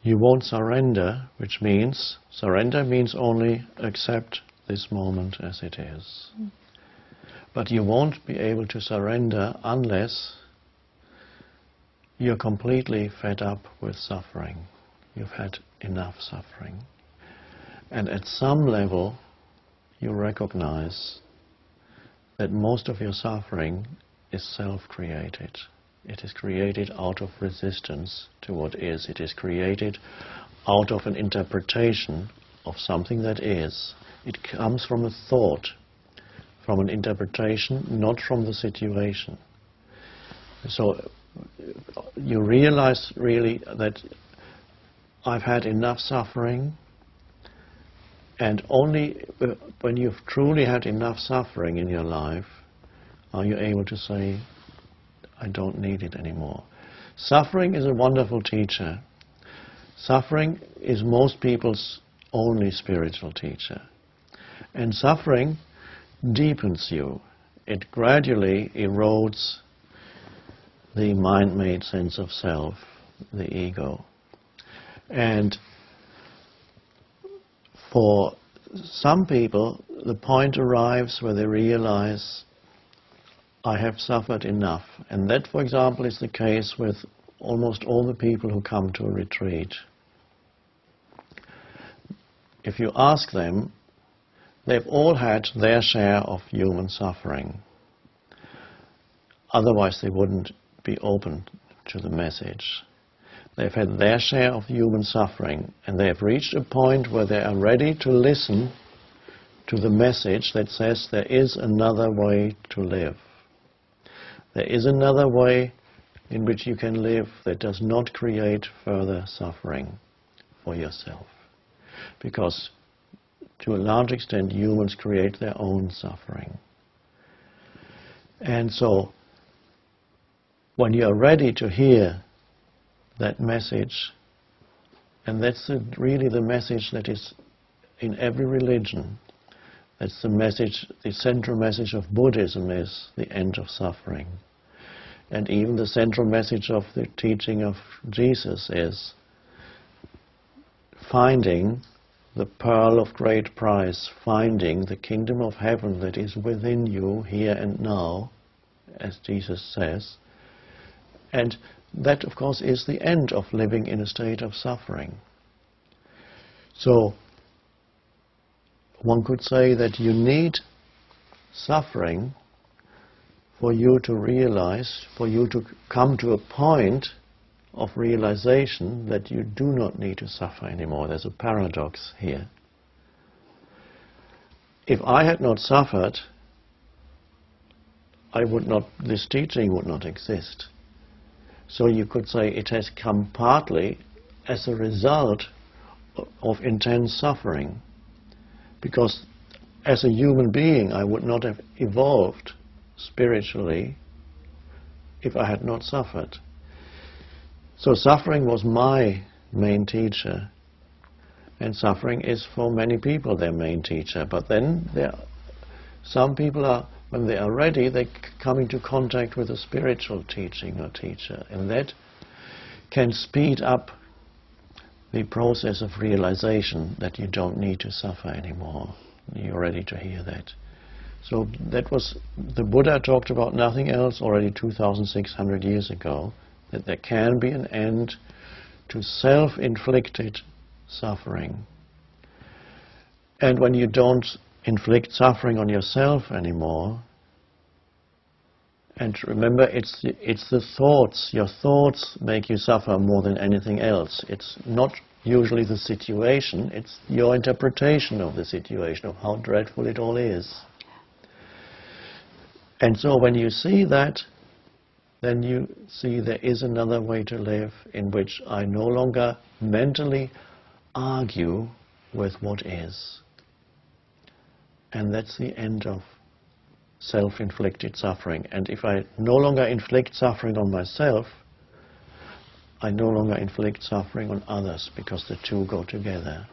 you won't surrender, which means, surrender means only accept this moment as it is. But you won't be able to surrender unless you're completely fed up with suffering. You've had enough suffering. And at some level, you recognize that most of your suffering is self-created. It is created out of resistance to what is. It is created out of an interpretation of something that is. It comes from a thought, from an interpretation, not from the situation. So you realize really that I've had enough suffering, and only when you've truly had enough suffering in your life are you able to say, I don't need it anymore. Suffering is a wonderful teacher. Suffering is most people's only spiritual teacher. And suffering deepens you. It gradually erodes the mind-made sense of self, the ego. And for some people, the point arrives where they realize, I have suffered enough. And that, for example, is the case with almost all the people who come to a retreat. If you ask them, they've all had their share of human suffering. Otherwise they wouldn't be open to the message. They've had their share of human suffering, and they have reached a point where they are ready to listen to the message that says there is another way to live. There is another way in which you can live that does not create further suffering for yourself. Because to a large extent humans create their own suffering. And so when you are ready to hear that message, and that's really the message that is in every religion, that's the message, the central message of Buddhism is the end of suffering. And even the central message of the teaching of Jesus is finding the pearl of great price, finding the kingdom of heaven that is within you here and now, as Jesus says. And that, of course, is the end of living in a state of suffering. So one could say that you need suffering for you to realize, for you to come to a point of realization that you do not need to suffer anymore. There's a paradox here. If I had not suffered, this teaching would not exist. So you could say it has come partly as a result of intense suffering. Because as a human being, I would not have evolved spiritually if I had not suffered. So suffering was my main teacher, and suffering is for many people their main teacher. But then some people are, when they are ready, they come into contact with a spiritual teaching or teacher, and that can speed up the process of realization that you don't need to suffer anymore. You're ready to hear that. So that was, the Buddha talked about nothing else already 2,600 years ago, that there can be an end to self-inflicted suffering. And when you don't inflict suffering on yourself anymore, and remember, it's the thoughts. Your thoughts make you suffer more than anything else. It's not usually the situation, it's your interpretation of the situation, of how dreadful it all is. And so when you see that, then you see there is another way to live in which I no longer mentally argue with what is. And that's the end of self-inflicted suffering. And if I no longer inflict suffering on myself, I no longer inflict suffering on others, because the two go together.